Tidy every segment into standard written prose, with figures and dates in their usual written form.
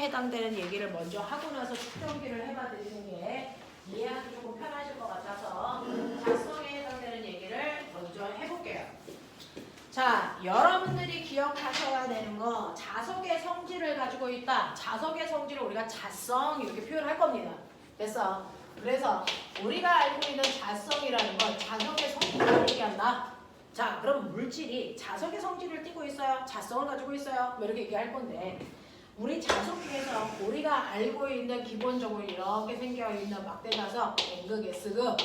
해당되는 얘기를 먼저 하고 나서 측정기를 해봐 드리는 게 이해하기 조금 편하실 것 같아서 작성에 해당되는 얘기를 먼저 해볼게요. 자, 여러분들이 기억하셔야 되는 거 자석의 성질을 가지고 있다. 자석의 성질을 우리가 자성 이렇게 표현할 겁니다. 됐어? 그래서 우리가 알고 있는 자성이라는 건 자석의 성질을 얘기한다. 자, 그럼 물질이 자석의 성질을 띠고 있어요? 자성을 가지고 있어요? 뭐 이렇게 얘기할 건데 우리 자석 중에서 우리가 알고 있는 기본적으로 이렇게 생겨있는 막대 자석, N극, S극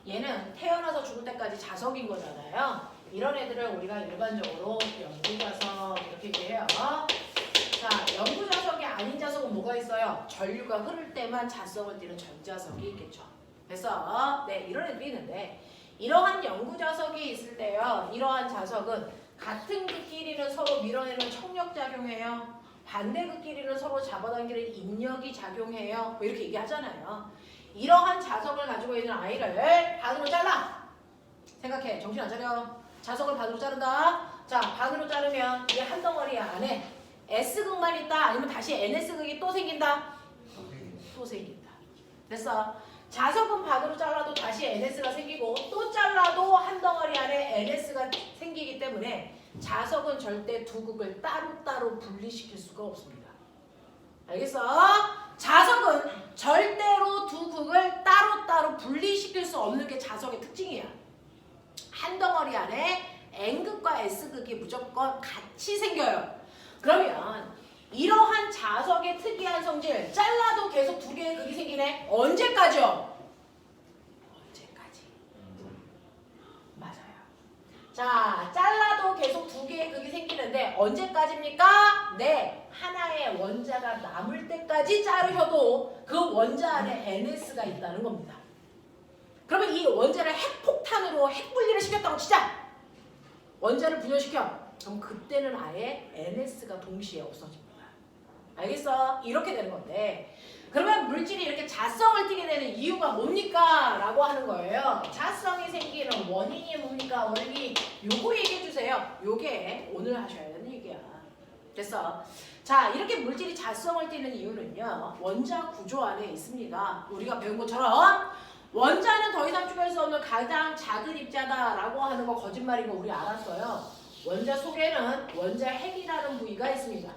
얘는 태어나서 죽을 때까지 자석인 거잖아요. 이런 애들을 우리가 일반적으로 영구자석 이렇게 얘기해요. 자, 영구자석이 아닌 자석은 뭐가 있어요? 전류가 흐를 때만 자석을 띠는 전자석이 있겠죠. 그래서 네, 이런 애들이 있는데 이러한 영구자석이 있을 때요. 이러한 자석은 같은 극끼리는 서로 밀어내는 청력작용해요. 반대 극끼리는 서로 잡아당기는 인력이 작용해요. 뭐 이렇게 얘기하잖아요. 이러한 자석을 가지고 있는 아이를 반으로 잘라. 생각해. 정신 안 차려. 자석을 반으로 자른다. 자, 반으로 자르면 이게 한 덩어리 안에 S극만 있다. 아니면 다시 NS극이 또 생긴다. 또 생긴다. 됐어. 자석은 반으로 잘라도 다시 NS가 생기고 또 잘라도 한 덩어리 안에 NS가 생기기 때문에 자석은 절대 두 극을 따로따로 분리시킬 수가 없습니다. 알겠어? 자석은 절대로 두 극을 따로따로 분리시킬 수 없는 게 자석의 특징이야. 한 덩어리 안에 N극과 S극이 무조건 같이 생겨요. 그러면 이러한 자석의 특이한 성질 잘라도 계속 두 개의 극이 생기네. 언제까지요? 언제까지? 맞아요. 자, 잘라도 계속 두 개의 극이 생기는데 언제까지입니까? 네, 하나의 원자가 남을 때까지 자르셔도 그 원자 안에 NS가 있다는 겁니다. 그러면 이 원자를 핵폭탄으로 핵분리를 시켰다고 치자. 원자를 분열시켜. 그럼 그때는 아예 NS가 동시에 없어집니다. 알겠어? 이렇게 되는 건데 그러면 물질이 이렇게 자성을 띠게 되는 이유가 뭡니까? 라고 하는 거예요. 자성이 생기는 원인이 뭡니까? 원인이 요거 얘기해 주세요. 요게 오늘 하셔야 되는 얘기야. 됐어? 자, 이렇게 물질이 자성을 띠는 이유는요. 원자 구조 안에 있습니다. 우리가 배운 것처럼 원자는 더 이상 추가할 수 없는 가장 작은 입자다라고 하는 거 거짓말인 거 우리 알았어요. 원자 속에는 원자 핵이라는 부위가 있습니다.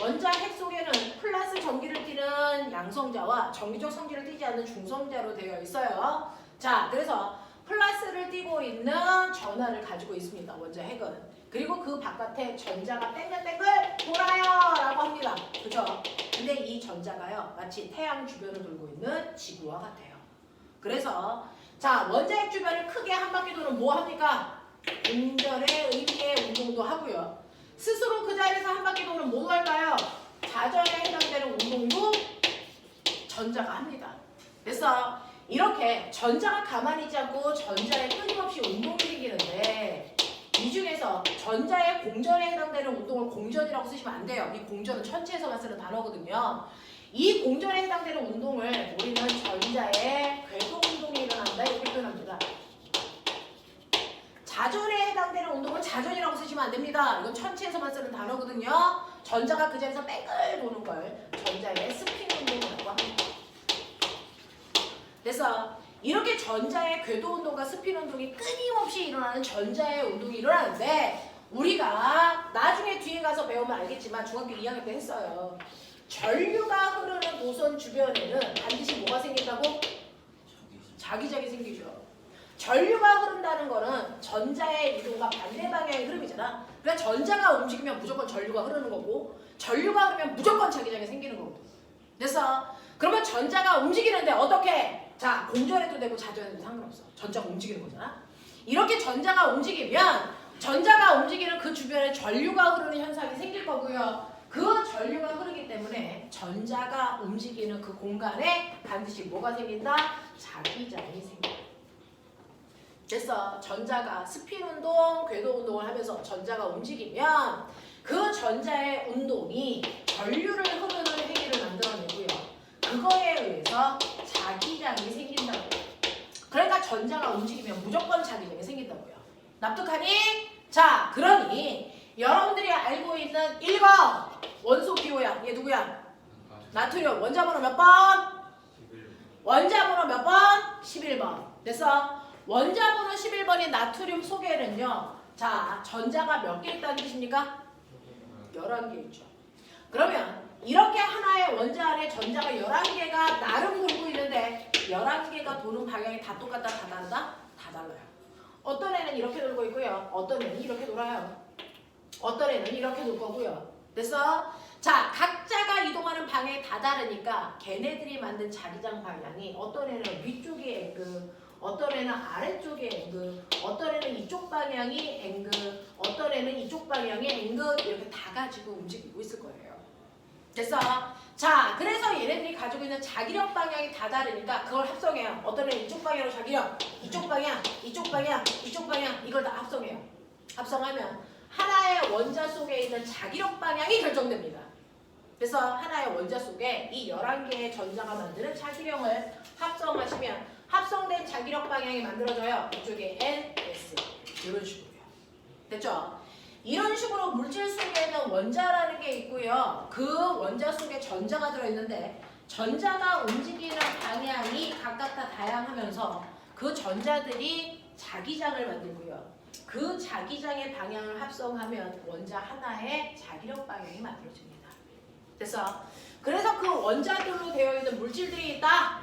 원자 핵 속에는 플러스 전기를 띠는 양성자와 정기적 성질을 띠지 않는 중성자로 되어 있어요. 자, 그래서 플러스를 띠고 있는 전하를 가지고 있습니다. 원자 핵은. 그리고 그 바깥에 전자가 땡글땡글 돌아요 라고 합니다. 그죠? 근데 이 전자가요 마치 태양 주변을 돌고 있는 지구와 같아요. 그래서 자, 원자 핵 주변을 크게 한 바퀴 도는 뭐 합니까? 공전의 의미의 운동도 하고요. 스스로 그 자리에서 한 바퀴 도는 뭐도 할까요? 자전에 해당되는 운동도 전자가 합니다. 그래서 이렇게 전자가 가만히 있지 않고 전자에 끊임없이 운동이 생기는데 이 중에서 전자의 공전에 해당되는 운동을 공전이라고 쓰시면 안 돼요. 이 공전은 천체에서만 쓰는 단어거든요. 이 공전에 해당되는 운동을 우리는 전자의 궤도 운동이 일어난다 이렇게 표현합니다. 자전에 해당되는 운동을 자전이라고 쓰시면 안 됩니다. 이건 천체에서만 쓰는 단어거든요. 전자가 그 자리에서 뺑글 도는 걸 전자의 스핀 운동이라고 합니다. 그래서 이렇게 전자의 궤도 운동과 스핀 운동이 끊임없이 일어나는 전자의 운동이 일어나는데 우리가 나중에 뒤에 가서 배우면 알겠지만 중학교 2학년 때 했어요. 전류가 흐르는 노선 주변에는 반드시 뭐가 생긴다고? 자기장이 생기죠. 전류가 흐른다는 거는 전자의 이동과 반대 방향의 흐름이잖아. 그러니까 전자가 움직이면 무조건 전류가 흐르는 거고 전류가 흐르면 무조건 자기장이 생기는 거거든. 그래서 그러면 전자가 움직이는데 어떻게? 자, 공전해도 되고 자전해도 상관없어. 전자가 움직이는 거잖아. 이렇게 전자가 움직이면 전자가 움직이는 그 주변에 전류가 흐르는 현상이 생길 거고요. 그 전류가 흐르기 때문에 전자가 움직이는 그 공간에 반드시 뭐가 생긴다? 자기장이 생긴다. 그래서 전자가 스핀 운동, 궤도 운동을 하면서 전자가 움직이면 그 전자의 운동이 전류를 흐르는 행위를 만들어내고요. 그거에 의해서 자기장이 생긴다고요. 그러니까 전자가 움직이면 무조건 자기장이 생긴다고요. 납득하니? 자, 그러니 여러분들이 알고 있는 1번 원소 기호야. 얘 누구야? 나트륨. 원자번호 몇 번? 원자번호 몇 번? 11번. 됐어? 원자번호 11번인 나트륨 속에는요. 자, 전자가 몇 개 있다는 뜻입니까? 11개 있죠. 그러면 이렇게 하나의 원자 안에 전자가 11개가 나름 돌고 있는데 11개가 도는 방향이 다 똑같다, 다 다르다? 다 달라요. 어떤 애는 이렇게 돌고 있고요. 어떤 애는 이렇게 돌아요. 어떤 애는 이렇게 돌 거고요. 됐어? 자, 각자가 이동하는 방향이 다 다르니까 걔네들이 만든 자기장 방향이 어떤 애는 위쪽이 N극, 어떤 애는 아래쪽이 N극, 어떤 애는 이쪽 방향이 N극, 어떤 애는 이쪽 방향이 N극 이렇게 다 가지고 움직이고 있을 거예요. 됐어? 자, 그래서 얘네들이 가지고 있는 자기력 방향이 다 다르니까 그걸 합성해요. 어떤 애는 이쪽 방향으로 자기력, 이쪽 방향, 이쪽 방향, 이쪽 방향 이걸 다 합성해요. 합성하면 하나의 원자 속에 있는 자기력 방향이 결정됩니다. 그래서 하나의 원자 속에 이 11개의 전자가 만드는 자기력을 합성하시면 합성된 자기력 방향이 만들어져요. 이쪽에 N, S 이런 식으로요. 됐죠? 이런 식으로 물질 속에는 원자라는 게 있고요. 그 원자 속에 전자가 들어있는데 전자가 움직이는 방향이 각각 다 다양하면서 그 전자들이 자기장을 만들고요. 그 자기장의 방향을 합성하면 원자 하나의 자기력 방향이 만들어집니다. 됐어? 그래서 그 원자들로 되어 있는 물질들이 있다.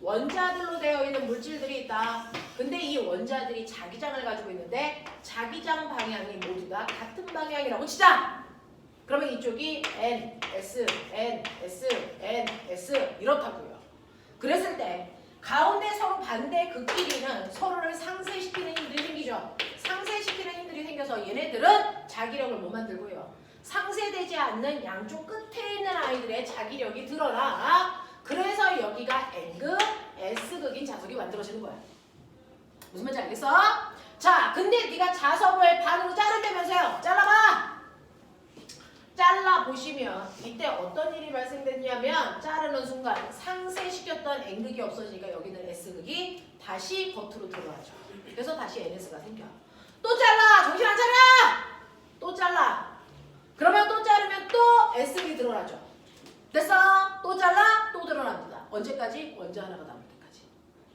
원자들로 되어 있는 물질들이 있다. 근데 이 원자들이 자기장을 가지고 있는데 자기장 방향이 모두 다 같은 방향이라고 치자. 그러면 이쪽이 N, S, N, S, N, S 이렇다고요. 그랬을 때 가운데 서로 반대 극끼리는 서로를 상쇄시키는 힘들이 생기죠. 상쇄시키는 힘들이 생겨서 얘네들은 자기력을 못 만들고요. 상쇄되지 않는 양쪽 끝에 있는 아이들의 자기력이 드러나. 그래서 여기가 N극, S극인 자석이 만들어지는 거야. 무슨 말인지 알겠어? 자, 근데 네가 자석을 반으로 자른다면서요. 잘라봐. 잘라보시면 이때 어떤 일이 발생됐냐면 자르는 순간 상쇄시켰던 N극이 없어지니까 여기는 S극이 다시 겉으로 들어가죠. 그래서 다시 NS가 생겨. 또 잘라! 정신 안 차려! 또 잘라. 그러면 또 자르면 또 S극이 드러나죠. 됐어? 또 잘라? 또 드러납니다. 언제까지? 원자 하나가 남을 때까지.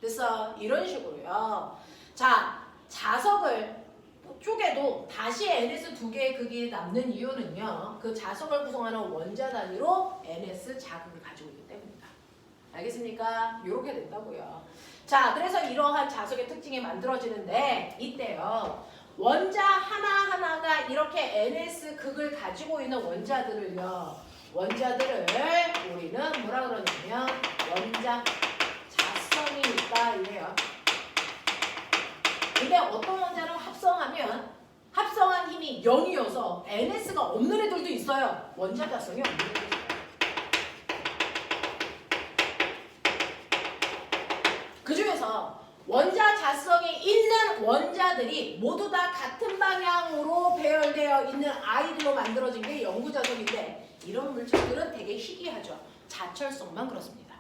됐어? 이런 식으로요. 자, 자석을 쪼개도 다시 NS 두 개의 극이 남는 이유는요. 그 자석을 구성하는 원자 단위로 NS 자극을 가지고 있기 때문입니다. 알겠습니까? 이렇게 된다고요. 자, 그래서 이러한 자석의 특징이 만들어지는데 이때요. 원자 하나하나가 이렇게 NS 극을 가지고 있는 원자들을요. 원자들을 우리는 뭐라 그러냐면 원자 자성이 있다 이래요. 근데 어떤 원자를 합성하면 합성한 힘이 0이어서 NS가 없는 애들도 있어요. 원자 자성이 없는 애들도 있어요. 그 중에서 원자 자성이 있는 원자들이 모두 다 같은 방향으로 배열되어 있는 아이들로 만들어진 게 영구 자석인데 이런 물질들은 되게 희귀하죠. 자철성만 그렇습니다.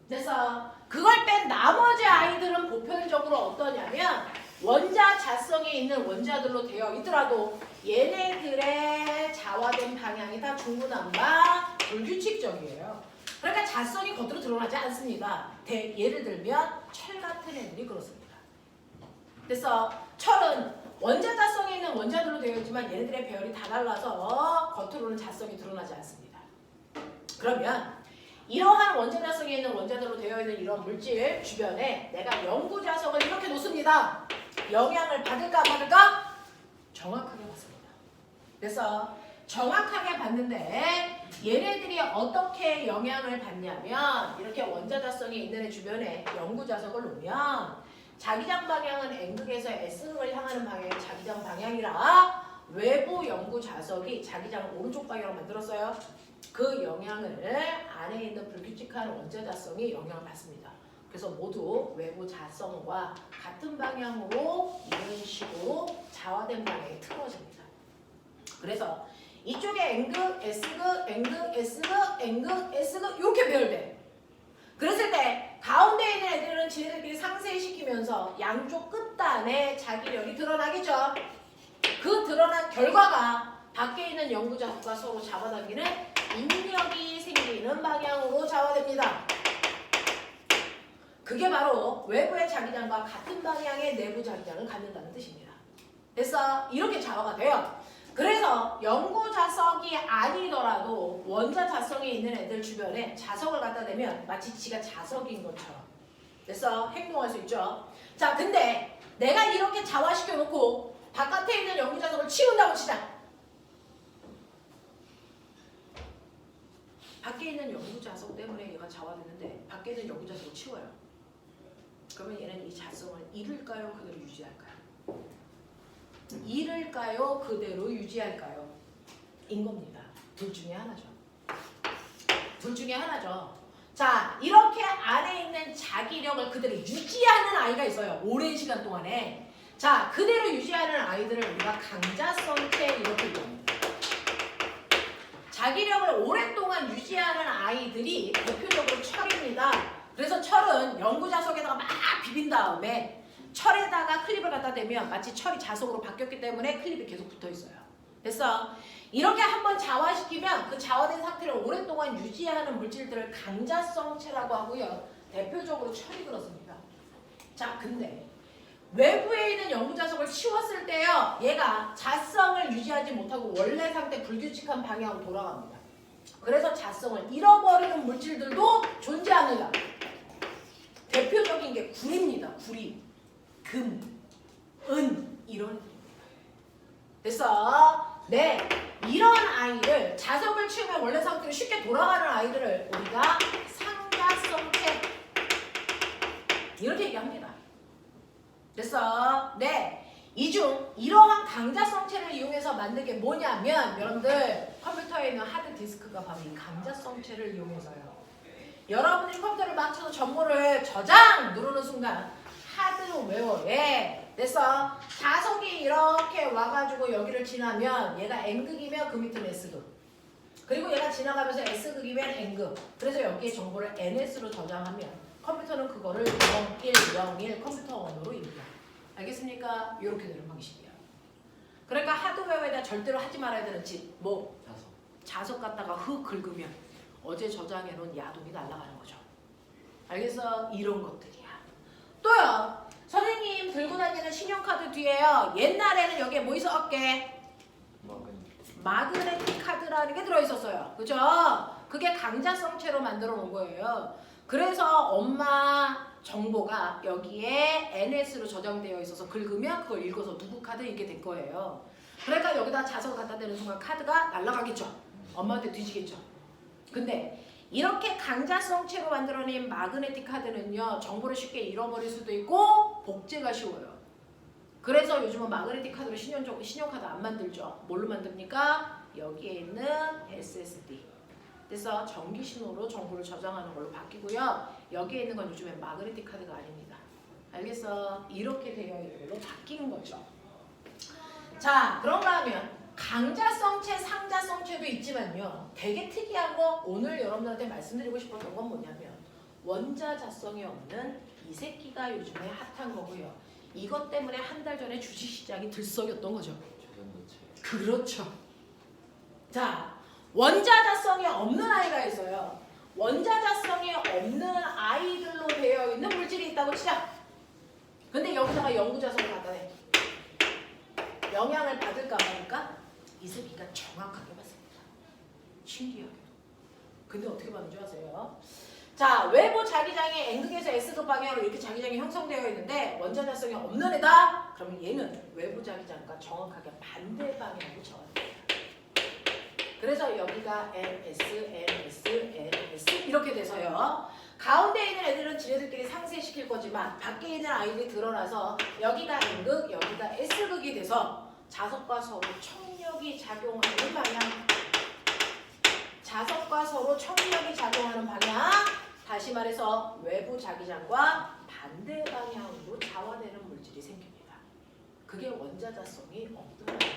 그래서 그걸 뺀 나머지 아이들은 보편적으로 어떠냐면 원자 자성이 있는 원자들로 되어 있더라도 얘네들의 자화된 방향이 다 중구난방 불규칙적이에요. 그러니까 자성이 겉으로 드러나지 않습니다. 예를 들면 철 같은 애들이 그렇습니다. 그래서 철은 원자 자성이 있는 원자들로 되어 있지만 얘네들의 배열이 다 달라서 겉으로는 자성이 드러나지 않습니다. 그러면 이러한 원자 자성이 있는 원자들로 되어 있는 이런 물질 주변에 내가 영구 자석을 이렇게 놓습니다. 영향을 받을까 받을까? 정확하게 받습니다. 그래서 정확하게 받는데 얘네들이 어떻게 영향을 받냐면 이렇게 원자 자성이 있는 애 주변에 영구 자석을 놓으면 자기장 방향은 N극에서 S극을 향하는 방향이 자기장 방향이라 외부 영구 자석이 자기장을 오른쪽 방향으로 만들었어요. 그 영향을 안에 있는 불규칙한 원자 자성이 영향을 받습니다. 그래서 모두 외부 자성과 같은 방향으로 이런 식으로 자화된 방향이 틀어집니다. 그래서 이쪽에 N극, S극, N극, S극, N극, S극 이렇게 배열돼. 그랬을 때 가운데 있는 애들은 지네들끼리 상쇄시키면서 양쪽 끝단에 자기력이 드러나겠죠. 그 드러난 결과가 밖에 있는 영구자석과 서로 잡아당기는 인력이 생기는 방향으로 좌화됩니다. 그게 바로 외부의 자기장과 같은 방향의 내부 자기장을 갖는다는 뜻입니다. 됐어? 이렇게 좌화가 돼요. 그래서 영구자석이 아니더라도 원자 자성에 있는 애들 주변에 자석을 갖다 대면 마치 지가 자석인 것처럼 됐어? 행동할 수 있죠. 자, 근데 내가 이렇게 좌화시켜 놓고 바깥에 있는 영구자석을 치운다고 치자. 밖에 있는 영구자석 때문에 얘가 좌화되는데 밖에 있는 영구자석을 치워요. 그러면 얘는 이 자성을 잃을까요? 그대로 유지할까요? 잃을까요? 그대로 유지할까요? 인 겁니다. 둘 중에 하나죠. 둘 중에 하나죠. 자, 이렇게 안에 있는 자기력을 그대로 유지하는 아이가 있어요. 오랜 시간 동안에. 자, 그대로 유지하는 아이들을 우리가 강자성체 이렇게 얘기합니다. 자기력을 오랫동안 유지하는 아이들이 대표적으로 철입니다. 그래서 철은 영구자석에다가 막 비빈 다음에 철에다가 클립을 갖다 대면 마치 철이 자석으로 바뀌었기 때문에 클립이 계속 붙어 있어요. 됐어? 이렇게 한번 좌화시키면 그 좌화된 상태를 오랫동안 유지하는 물질들을 강자성체라고 하고요. 대표적으로 철이 그렇습니다. 자, 근데 외부에 있는 영구자석을 치웠을 때요. 얘가 자성을 유지하지 못하고 원래 상태 불규칙한 방향으로 돌아갑니다. 그래서 자성을 잃어버리는 물질들도 존재합니다. 대표적인 게 구리입니다. 구리, 금, 은 이런 애들입니다. 됐어? 네, 이런 아이를 자석을 치우면 원래 상태로 쉽게 돌아가는 아이들을 우리가 상자성체 이렇게 얘기합니다. 됐어? 네. 이 중 이러한 강자성체를 이용해서 만든 게 뭐냐면 여러분들 컴퓨터에 있는 하드디스크가 바로 이 강자성체를 이용해서요. 여러분들이 컴퓨터를 막 쳐서 정보를 저장 누르는 순간 하드웨어에 됐어? 자석이 이렇게 와가지고 여기를 지나면 얘가 N극이면 그 밑은 S극. 그리고 얘가 지나가면서 S극이면 N극. 그래서 여기에 정보를 NS로 저장하면 컴퓨터는 그거를 0101 컴퓨터 언어로 읽어요. 알겠습니까? 이렇게 되는 방식이야. 그러니까 하드웨어에다 절대로 하지 말아야 되는 짓. 뭐? 자석 갖다가 흙 긁으면 어제 저장해놓은 야동이 날아가는 거죠. 알겠어? 이런 것들이야. 또요. 선생님 들고 다니는 신용카드 뒤에요. 옛날에는 여기에 뭐 있었게? 마그네틱 카드라는 게 들어있었어요. 그죠? 그게 강자성체로 만들어 놓은 거예요. 그래서 엄마 정보가 여기에 NS로 저장되어 있어서 긁으면 그걸 읽어서 누구 카드 이게 된 거예요. 그러니까 여기다 자석을 갖다 대는 순간 카드가 날아가겠죠. 엄마한테 뒤지겠죠. 근데 이렇게 강자성체로 만들어낸 마그네틱 카드는요. 정보를 쉽게 잃어버릴 수도 있고 복제가 쉬워요. 그래서 요즘은 마그네틱 카드로 신용카드 안 만들죠. 뭘로 만듭니까? 여기에 있는 SSD. 그래서 전기 신호로 정보를 저장하는 걸로 바뀌고요. 여기에 있는 건 요즘엔 마그네틱 카드가 아닙니다. 알겠어? 이렇게 되어 있는 걸로 바뀐 거죠. 자, 그런가 하면 강자성체, 상자성체도 있지만요. 되게 특이한 거 오늘 여러분들한테 말씀드리고 싶었던 건 뭐냐면 원자자성이 없는 이 새끼가 요즘에 핫한 거고요. 이것 때문에 한 달 전에 주식시장이 들썩였던 거죠. 그렇죠. 자, 원자자성이 없는 아이가 있어요. 원자자성이 없는 아이들로 되어 있는 물질이 있다고 치자. 근데 여기다가 영구자성을 갖다 내. 영향을 받을까 말까? 이 새끼가 정확하게 봤습니다. 신기하게. 근데 어떻게 봤는 줄 아세요? 자, 외부 자기장이 N극에서 S극 방향으로 이렇게 자기장이 형성되어 있는데 원자자성이 없는 애다? 그러면 얘는 외부 자기장과 정확하게 반대 방향으로 저항됩니다. 그래서 여기가 NS, NS, NS 이렇게 돼서요. 가운데 있는 애들은 지네들끼리 상쇄시킬 거지만 밖에 있는 아이들이 드러나서 여기가 N극, 여기가 S극이 돼서 자석과 서로 청력이 작용하는 방향. 자석과 서로 청력이 작용하는 방향. 다시 말해서 외부 자기장과 반대 방향으로 좌화되는 물질이 생깁니다. 그게 원자자성이 없는 겁니다.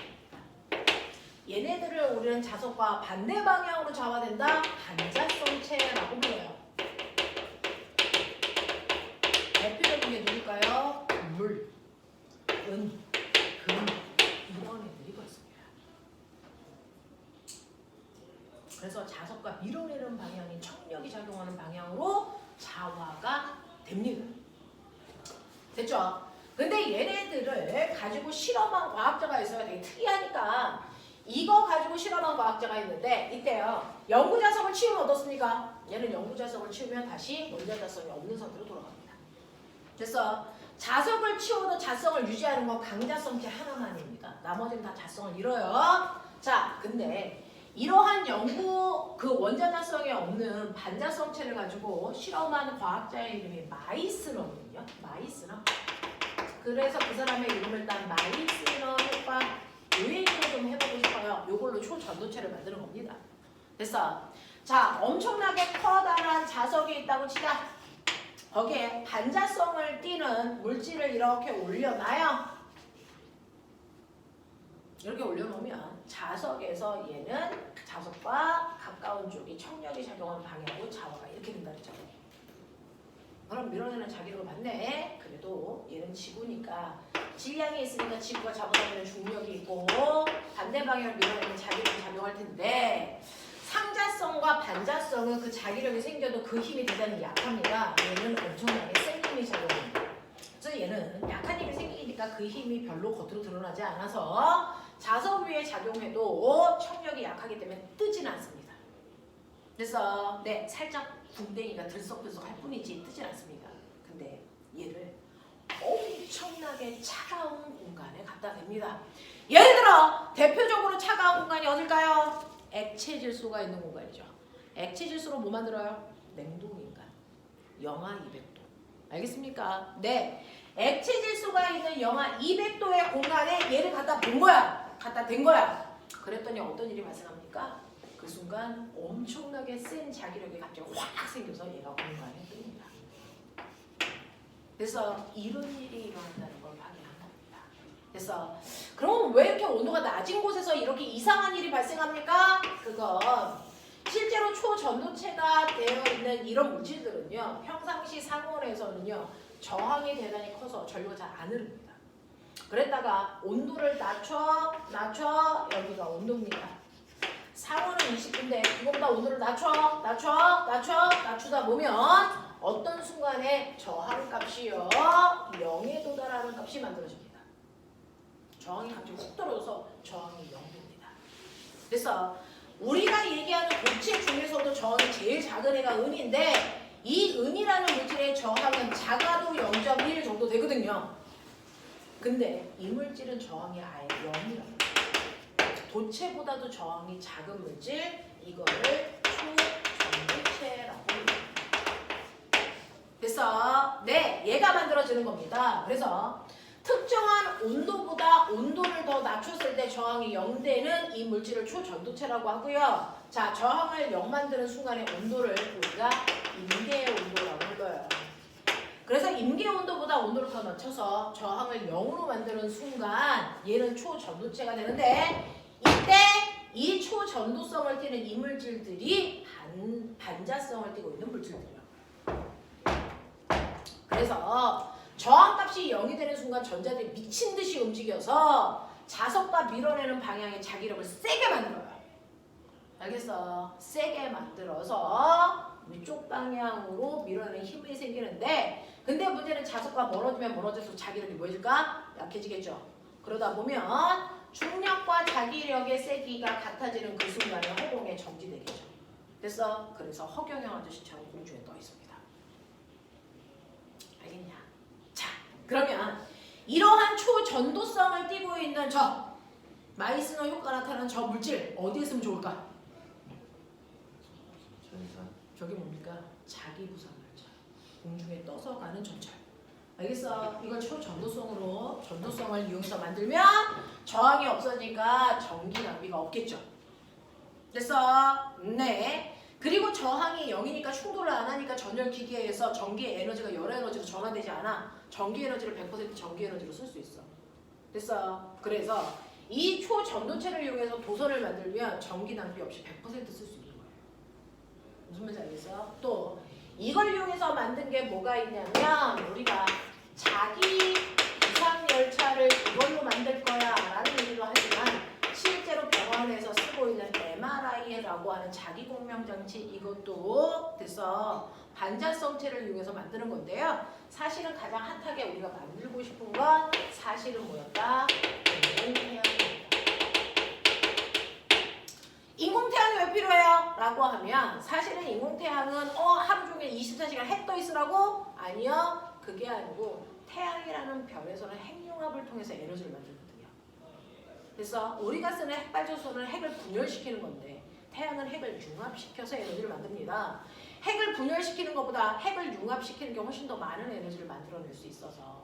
얘네들을 우리는 자석과 반대 방향으로 좌화된다. 반자성체라고 불러요. 대표적인 게 누굴까요? 물, 은, 금 이런 애들이 그렇습니다. 자석과 밀어내는 방향인 청력이 작용하는 방향으로 자화가 됩니다. 됐죠? 근데 얘네들을 가지고 실험한 과학자가 있어요. 되게 특이하니까 이거 가지고 실험한 과학자가 있는데 이때요. 영구자석을 치우면 어떻습니까? 얘는 영구자석을 치우면 다시 원자자성이 없는 상태로 돌아갑니다. 됐어? 자석을 치워도 자성을 유지하는 건 강자성체 하나만입니다. 나머지는 다 자성을 잃어요. 자, 근데 이러한 그 원자자성이 없는 반자성체를 가지고 실험하는 과학자의 이름이 마이스너거든요. 마이스너. 그래서 그 사람의 이름을 딴 마이스너 효과 요 얘기를 좀 해보고 싶어요. 요걸로 초전도체를 만드는 겁니다. 됐어? 자, 엄청나게 커다란 자석이 있다고 치자. 거기에 반자성을 띠는 물질을 이렇게 올려놔요. 이렇게 올려놓으면 자석에서 얘는 자석과 가까운 쪽이 청력이 작용하는 방향으로 자화가 이렇게 된다 그랬죠. 그럼 밀어내는 자기력을 받네. 그래도 얘는 지구니까 질량이 있으니까 지구가 잡아당기는 중력이 있고 반대 방향을 밀어내는 자기력이 작용할 텐데 상자성과 반자성은 그 자기력이 생겨도 그 힘이 대단히 약합니다. 얘는 엄청나게 센 힘이 작용합니다. 그래서 얘는 약한 힘이 생기니까 그 힘이 별로 겉으로 드러나지 않아서 자석 위에 작용해도 청력이 약하기 때문에 뜨진 않습니다. 그래서 네, 살짝 궁뎅이가 들썩들썩 할 뿐이지 뜨진 않습니다. 근데 얘를 엄청나게 차가운 공간에 갖다 댑니다. 예를 들어 대표적으로 차가운 공간이 어딜까요? 액체 질소가 있는 공간이죠. 액체 질소로 뭐 만들어요? 냉동인간. 영하 200도. 알겠습니까? 네. 액체 질소가 있는 영하 200도의 공간에 얘를 갖다 본 거야. 갖다 댄 거야. 그랬더니 어떤 일이 발생합니까? 그 순간 엄청나게 센 자기력이 갑자기 확 생겨서 얘가 공간에 뜹니다. 그래서 이런 일이 일어난다는 걸 확인한 겁니다. 그래서 그럼 왜 이렇게 온도가 낮은 곳에서 이렇게 이상한 일이 발생합니까? 그건 실제로 초전도체가 되어 있는 이런 물질들은요. 평상시 상온에서는요. 저항이 대단히 커서 전류가 잘 안 흐릅니다. 그랬다가 온도를 낮춰 여기가 온도입니다. 상온은 20도인데 그거보다 온도를 낮추다 보면 어떤 순간에 저항값이요 0에 도달하는 값이 만들어집니다. 저항이 갑자기 훅 떨어져서 저항이 0도입니다. 그래서 우리가 얘기하는 도체 중에서도 저항이 제일 작은 애가 은인데 이 은이라는 물질의 저항은 작아도 0.1 정도 되거든요. 근데 이 물질은 저항이 아예 0이랍니다. 도체보다도 저항이 작은 물질, 이거를 초전도체라고 합니다. 그래서 네, 얘가 만들어지는 겁니다. 그래서 특정한 온도보다 온도를 더 낮췄을 때 저항이 0되는 이 물질을 초전도체라고 하고요. 자, 저항을 0 만드는 순간의 온도를 우리가 임계 온도라고 불러요. 그래서 임계 온도보다 온도를 더 낮춰서 저항을 0으로 만드는 순간 얘는 초전도체가 되는데 이때 이 초전도성을 띠는 이 물질들이 반자성을 띠고 있는 물질들이에요. 그래서 저항값이 0이 되는 순간 전자들이 미친 듯이 움직여서 자석과 밀어내는 방향의 자기력을 세게 만들어요. 알겠어? 세게 만들어서 위쪽 방향으로 밀어내는 힘이 생기는데 근데 문제는 자석과 멀어지면 멀어질수록 자기력이 뭐해질까? 약해지겠죠. 그러다 보면 중력과 자기력의 세기가 같아지는 그 순간에 허공에 정지되겠죠. 그래서 허경영 아저씨처럼 공중에 떠 있습니다. 알겠냐? 자, 그러면 이러한 초전도성을 띠고 있는 저 마이스너 효과가 나타나는 저 물질 어디에 쓰면 좋을까? 저게 뭡니까? 자기부상열차. 공중에 떠서 가는 전철. 알겠어? 이걸 초전도성으로 전도성을 이용해서 만들면 저항이 없어지니까 전기 낭비가 없겠죠. 됐어? 네. 그리고 저항이 0이니까 충돌을 안 하니까 전열기기에서 전기의 에너지가 여러 에너지로 전환되지 않아. 전기 에너지를 100% 전기 에너지로 쓸 수 있어. 됐어? 그래서 이 초전도체를 이용해서 도선을 만들면 전기 낭비 없이 100% 쓸 수 있는 거예요. 무슨 말인지 알겠어? 또 이걸 이용해서 만든 게 뭐가 있냐면 우리가 자기 부상열차를 이걸로 만들 거야 라는 얘기도 하지만 실제로 병원에서 쓰고 있는 MRI라고 라고 하는 자기 공명장치 이것도 됐어. 반자성체를 이용해서 만드는 건데요. 사실은 가장 핫하게 우리가 만들고 싶은 건 사실은 뭐였다? 인공태양입니다. 인공태양이 왜 필요해요? 라고 하면 사실은 인공태양은 하루 종일 24시간 해 떠 있으라고? 아니요. 그게 아니고 태양이라는 별에서는 핵융합을 통해서 에너지를 만들거든요. 그래서 우리가 쓰는 핵발전소는 핵을 분열시키는 건데 태양은 핵을 융합시켜서 에너지를 만듭니다. 핵을 분열시키는 것보다 핵을 융합시키는 게 훨씬 더 많은 에너지를 만들어낼 수 있어서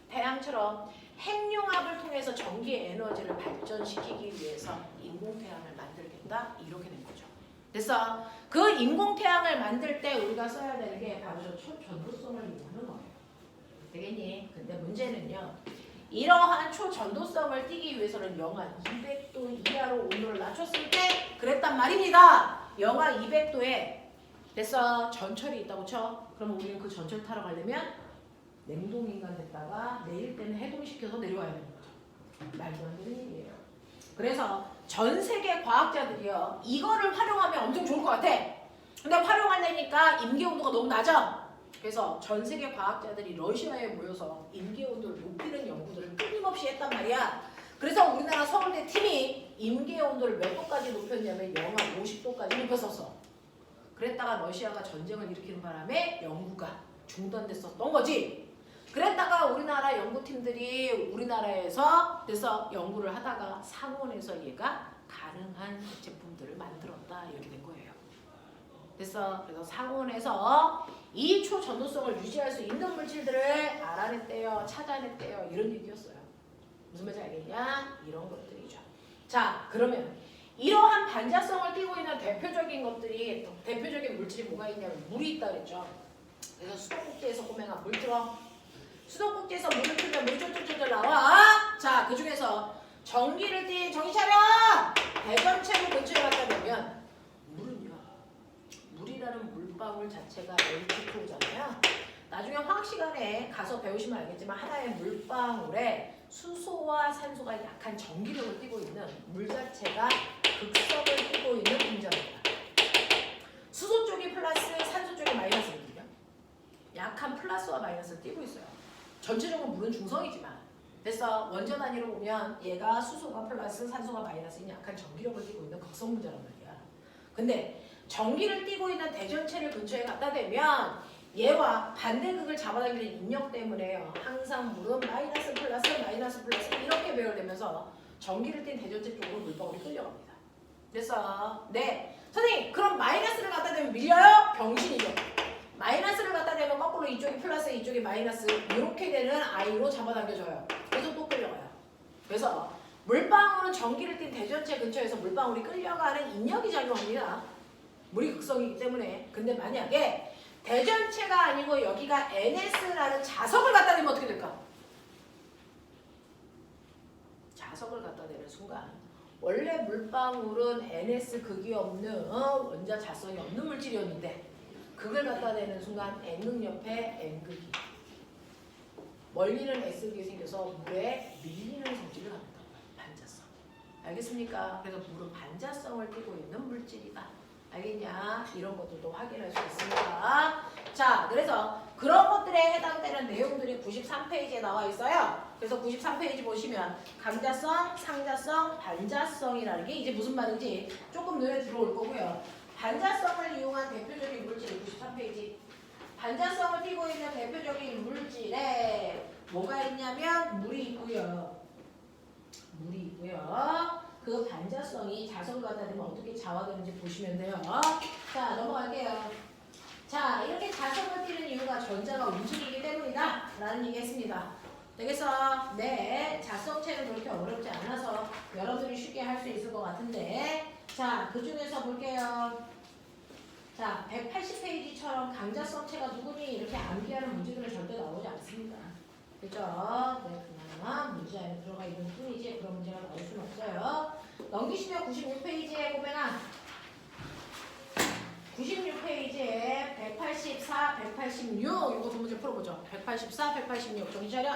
태양처럼 핵융합을 통해서 전기 에너지를 발전시키기 위해서 인공태양을 만들겠다 이렇게 된 거죠. 그래서 그 인공태양을 만들 때 우리가 써야 되는 게 바로 저 초전도성을 이용하는 거예요. 되겠니? 근데 문제는요. 이러한 초전도성을 띠기 위해서는 영하 200도 이하로 온도를 낮췄을 때 그랬단 말입니다. 영하 200도에 됐어. 전철이 있다고 쳐. 그럼 우리는 그 전철 타러 가려면 냉동인간 됐다가 내릴 때는 해동시켜서 내려와야 되는 거죠. 말도 안 되는 일이에요. 그래서 전 세계 과학자들이요. 이거를 활용하면 엄청 좋을 것 같아. 근데 활용하려니까 임계온도가 너무 낮아. 그래서 전 세계 과학자들이 러시아에 모여서 임계온도를 높이는 연구들을 끊임없이 했단 말이야. 그래서 우리나라 서울대 팀이 임계온도를 몇 도까지 높였냐면 영하 50도까지 높였었어. 그랬다가 러시아가 전쟁을 일으키는 바람에 연구가 중단됐었던 거지. 그랬다가 우리나라 연구팀들이 우리나라에서 그래서 연구를 하다가 상온에서 얘가 가능한 제품들을 만들었다 이렇게 된 거예요. 그래서 상온에서 이 초전도성을 유지할 수 있는 물질들을 알아냈대요, 찾아냈대요 이런 얘기였어요. 무슨 말인지 알겠냐? 이런 것들이죠. 자, 그러면 이러한 반자성을 띠고 있는 대표적인 물질이 뭐가 있냐면 물이 있다 그랬죠. 그래서 수도꼭지에서 꼬맹아 물 틀어. 수도꼭지에서 물을 틀면 물이 쫄쫄쫄 나와. 자, 그 중에서 전기를 정신 차려! 대전체로 근처에 갖다 대면 물은요. 물이라는 물방울 자체가 H2O잖아요. 나중에 화학 시간에 가서 배우시면 알겠지만 하나의 물방울에 수소와 산소가 약한 전기력을 띠고 있는 물 자체가 극성을 띠고 있는 분자입니다. 수소 쪽이 플러스, 산소 쪽이 마이너스거든요. 약한 플러스와 마이너스를 띠고 있어요. 전체적으로 물은 중성이지만 그래서 원전 단위로 보면 얘가 수소가 플러스, 산소가 마이너스인 약한 전기력을 띠고 있는 극성 분자란 말이야. 근데 전기를 띠고 있는 대전체를 근처에 갖다 대면 얘와 반대극을 잡아당기는 인력 때문에요. 항상 물은 마이너스 플러스 마이너스 플러스 이렇게 배열되면서 전기를 띈 대전체 쪽으로 물방울이 끌려갑니다. 그래서 네 선생님 그럼 마이너스를 갖다 대면 밀려요? 병신이죠. 마이너스를 갖다 대면 거꾸로 이쪽이 플러스 이쪽이 마이너스 이렇게 되는 I로 잡아당겨져요. 그래서 또 끌려가요. 그래서 물방울은 전기를 띤 대전체 근처에서 물방울이 끌려가는 인력이 작용합니다. 물이 극성이기 때문에. 근데 만약에 대전체가 아니고 여기가 NS라는 자석을 갖다 대면 어떻게 될까? 자석을 갖다 대는 순간 원래 물방울은 NS 극이 없는 원자 자성이 없는 물질이었는데 극을 갖다 대는 순간 N극 옆에 N극이 멀리는 S극이 생겨서 물에 밀리는 성질을 합니다. 반자성. 알겠습니까? 그래서 물은 반자성을 띠고 있는 물질이다. 알겠냐? 이런 것들도 확인할 수 있습니다. 자, 그래서 그런 것들에 해당되는 내용들이 93페이지에 나와 있어요. 그래서 93페이지 보시면 강자성, 상자성, 반자성이라는 게 이제 무슨 말인지 조금 눈에 들어올 거고요. 반자성을 이용한 대표적인 물질 93페이지. 반자성을 띠고 있는 대표적인 물질에 뭐가 있냐면 물이 있고요. 물이 있고요. 그 반자성이 자석을 갖다 대면 어떻게 자화되는지 보시면 돼요. 자, 넘어갈게요. 자, 이렇게 자석을 띠는 이유가 전자가 움직이기 때문이다 라는 얘기 했습니다. 되겠어? 네, 자석체는 그렇게 어렵지 않아서 여러분들이 쉽게 할 수 있을 것 같은데 자, 그 중에서 볼게요. 자, 180페이지처럼 강자성체가 누구니 이렇게 암기하는 문제들은 절대 나오지 않습니다. 그죠? 네, 그나마 문제 안에 들어가 있는 뿐이지 그런 문제가 나올 수는 없어요. 넘기시면 96페이지에 보면은 96페이지에 184, 186 이거 두 문제 풀어보죠. 184, 186 정신 차려.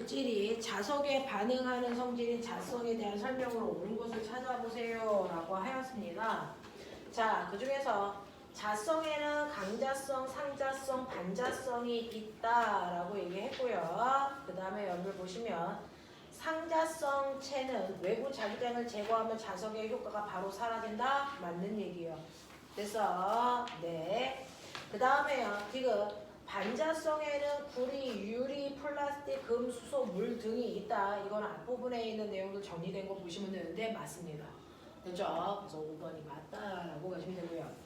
물질이 자석에 반응하는 성질인 자성에 대한 설명으로 옳은 것을 찾아보세요 라고 하였습니다. 자, 그 중에서 자성에는 강자성, 상자성, 반자성이 있다라고 얘기했고요. 그 다음에 여기 보시면 상자성 체는 외부 자기장을 제거하면 자석의 효과가 바로 사라진다? 맞는 얘기예요. 그래서 네. 그 다음에요. 지금 반자성에는 구리, 유리, 플라스틱, 금, 수소, 물 등이 있다. 이거는 앞부분에 있는 내용도 정리된 거 보시면 되는데 맞습니다. 그렇죠? 그래서 5번이 맞다라고 가시면 되고요.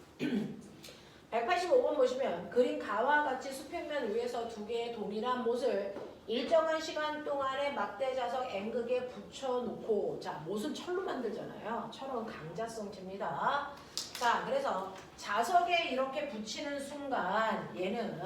185번 보시면 그린 가와 같이 수평면 위에서 두 개의 동일한 못을 일정한 시간 동안에 막대 자석 N극에 붙여놓고, 자, 못은 철로 만들잖아요. 철은 강자성체입니다. 자, 그래서 자석에 이렇게 붙이는 순간 얘는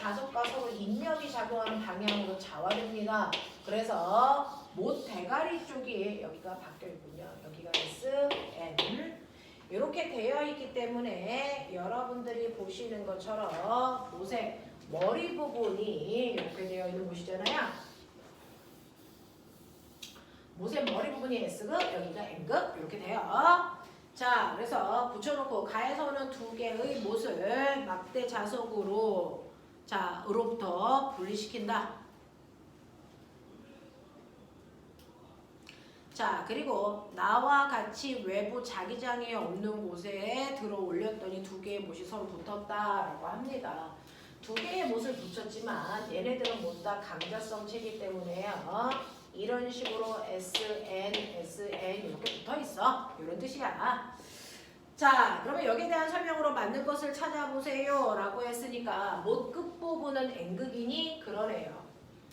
자석과 서로 인력이 작용하는 방향으로 자화됩니다. 그래서 못 대가리 쪽이 여기가 바뀌어 있군요. 여기가 S, N 이렇게 되어 있기 때문에 여러분들이 보시는 것처럼 못의 머리 부분이 이렇게 되어 있는 곳이잖아요. 못의 머리 부분이 S극, 여기가 N극 이렇게 돼요. 자, 그래서 붙여놓고 가에서는 두 개의 못을 막대 자석으로 자, 으로부터 분리시킨다. 자, 그리고 나와 같이 외부 자기장이 없는 곳에 들어 올렸더니 두 개의 못이 서로 붙었다라고 합니다. 두 개의 못을 붙였지만 얘네들은 모두 다 강자성체이기 때문에요. 이런 식으로 SN, SN 이렇게 붙어 있어. 이런 뜻이야. 자, 그러면 여기에 대한 설명으로 맞는 것을 찾아보세요 라고 했으니까 못 끝부분은 N극이니 그러네요.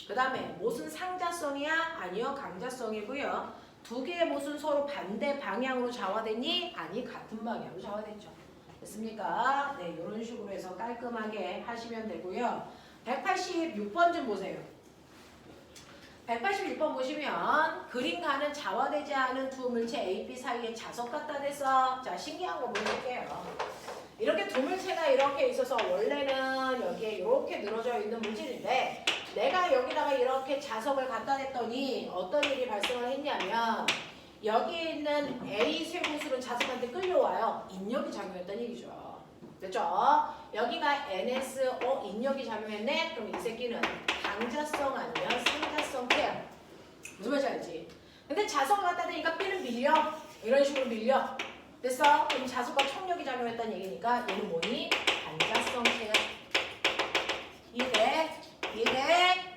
그 다음에 못은 상자성이야? 아니요, 강자성이고요. 두 개의 못은 서로 반대 방향으로 좌화됐니? 아니, 같은 방향으로 좌화됐죠. 됐습니까? 네, 이런 식으로 해서 깔끔하게 하시면 되고요. 186번 좀 보세요. 186번 보시면 그림 가는 좌화되지 않은 두 물체 A, B 사이에 자석 갖다 대서, 자, 신기한 거 보여줄게요. 이렇게 두 물체가 이렇게 있어서 원래는 여기에 이렇게 늘어져 있는 물질인데 내가 여기다가 이렇게 자석을 갖다 댔더니 어떤 일이 발생을 했냐면 여기 있는 A 쇠구슬은 자석한테 끌려와요. 인력이 작용했다는 얘기죠. 됐죠? 여기가 NSO 인력이 작용했네? 그럼 이 새끼는 강자성 아니면 상자성 태야. 무슨 말인지 알지? 근데 자석을 갖다 대니까 B는 밀려. 이런 식으로 밀려. 됐어? 그럼 자석과冲력이 작용했다는 얘기니까 얘는 뭐니? 반자성 태야. 이래.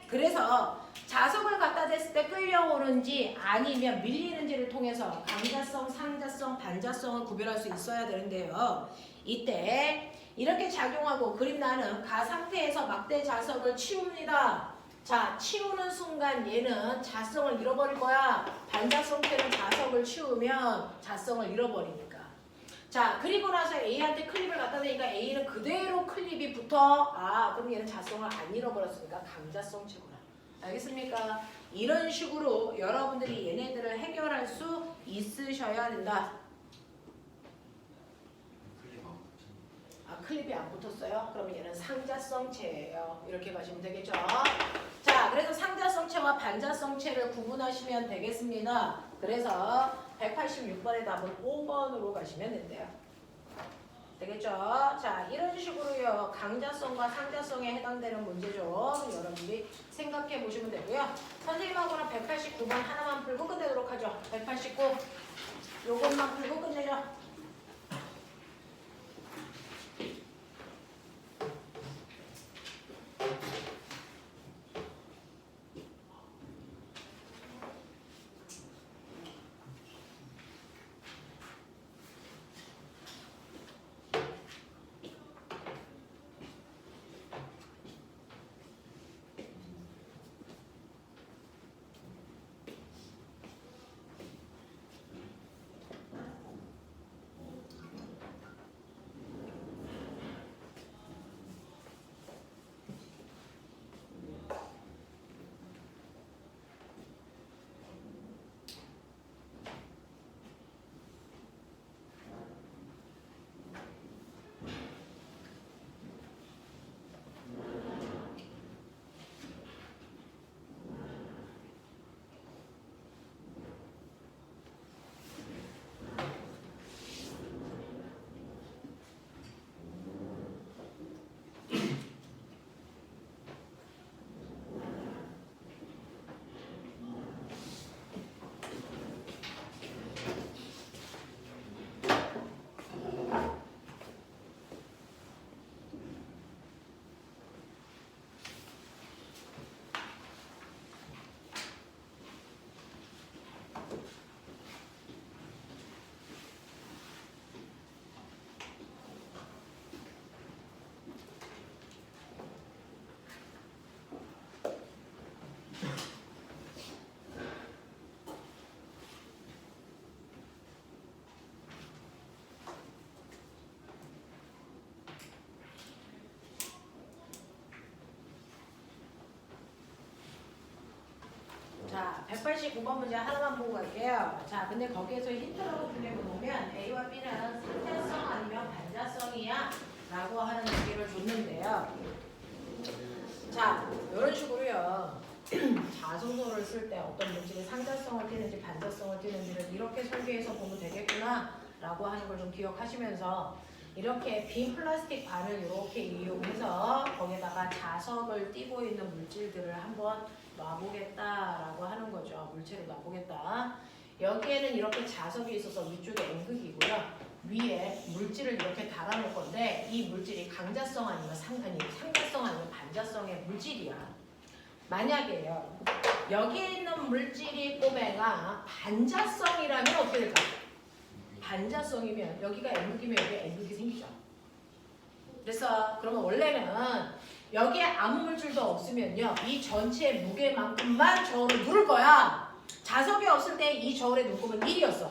그래서 자석을 갖다 댔을 때 끌려오는지 아니면 밀리는지를 통해서 강자성, 상자성, 반자성을 구별할 수 있어야 되는데요. 이때 이렇게 작용하고 그림 나는 가 상태에서 막대 자석을 치웁니다. 자, 치우는 순간 얘는 자성을 잃어버릴 거야. 반자성체는 자석을 치우면 자성을 잃어버리니까. 자, 그리고 나서 A한테 클립을 갖다 대니까 A는 그대로 클립이 붙어. 아, 그럼 얘는 자성을 안 잃어버렸으니까 강자성체구나. 알겠습니까? 이런 식으로 여러분들이 얘네들을 해결할 수 있으셔야 된다. 아, 클립이 안 붙었어요? 그러면 얘는 상자성체예요. 이렇게 가시면 되겠죠? 자, 그래서 상자성체와 반자성체를 구분하시면 되겠습니다. 그래서 186번의 답은 5번으로 가시면 된대요. 되겠죠? 자, 이런 식으로요. 강자성과 상자성에 해당되는 문제 좀 여러분들이 생각해 보시면 되고요. 선생님하고는 189번 하나만 풀고 끝내도록 하죠. 189 요것만 풀고 끝내죠. 자, 189번 문제 하나만 보고 갈게요. 자, 근데 거기에서 힌트라고 보면 A와 B는 상자성 아니면 반자성이야 라고 하는 얘기를 줬는데요. 자, 이런 식으로요. 자소서를 쓸 때 어떤 문제의 상자성을 띠는지 반자성을 띠는지를 이렇게 설계해서 보면 되겠구나 라고 하는 걸 좀 기억하시면서 이렇게 빈 플라스틱 바늘 이렇게 이용해서 거기다가 자석을 띠고 있는 물질들을 한번 놔보겠다라고 하는 거죠. 물체를 놔보겠다. 여기에는 이렇게 자석이 있어서 위쪽에 N극이고요. 위에 물질을 이렇게 달아놓을 건데 이 물질이 강자성 아니면 상자성 아니면 반자성의 물질이야. 만약에요. 여기에 있는 물질이 꼬매가 반자성이라면 어떻게 될까? 반자성이면 여기가 N극이면 여기에 N극이 생기죠. 그래서 그러면 원래는 여기에 아무 물질도 없으면요. 이 전체 무게만큼만 저울을 누를 거야. 자석이 없을 때 이 저울의 눈곱은 1이었어.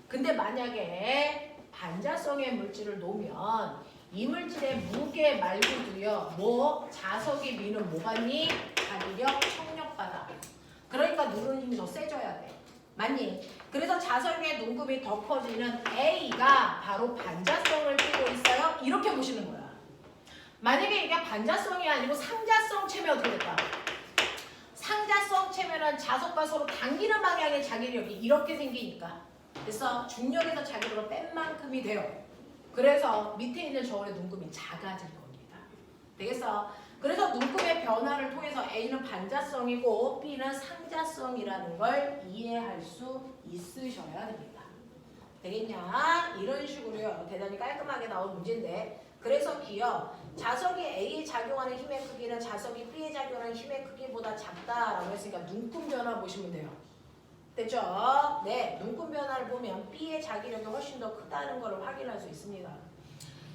근데 만약에 반자성의 물질을 놓으면 이 물질의 무게 말고도요. 뭐 자석이 미는 뭐가니? 자기력, 청력바다. 그러니까 누르는 힘이 더 세져야 돼. 맞니? 그래서 자석의 눈곱이 더 커지는 A가 바로 반자성을 띠고 있어요. 이렇게 보시는 거야. 만약에 이게 반자성이 아니고 상자성 체면 어떻게 될까? 상자성 체면은 자석과 서로 당기는 방향의 자기력이 이렇게 생기니까. 그래서 중력에서 자기력을 뺀 만큼이 돼요. 그래서 밑에 있는 저울의 눈금이 작아질 겁니다. 되겠어? 그래서 눈금의 변화를 통해서 A는 반자성이고 B는 상자성이라는 걸 이해할 수 있으셔야 됩니다. 되겠냐? 이런 식으로요. 대단히 깔끔하게 나온 문제인데 그래서 기억 자석이 A에 작용하는 힘의 크기는 자석이 B에 작용하는 힘의 크기보다 작다라고 했으니까 눈금 변화 보시면 돼요. 됐죠? 네, 눈금 변화를 보면 B의 자기력이 훨씬 더 크다는 걸 확인할 수 있습니다.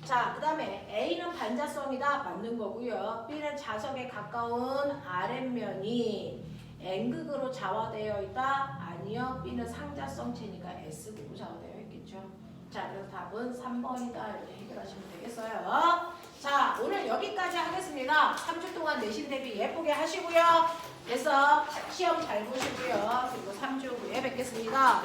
자, 그 다음에 A는 반자성이다. 맞는 거고요. B는 자석에 가까운 아랫면이 N극으로 좌화되어 있다. 아니요. B는 상자성체니까 S극으로 좌화되어 있겠죠. 자, 그래서 답은 3번이다. 이렇게 해결하시면 되겠어요. 자, 오늘 여기까지 하겠습니다. 3주 동안 내신 대비 예쁘게 하시고요. 그래서 시험 잘 보시고요. 그리고 3주 후에 뵙겠습니다.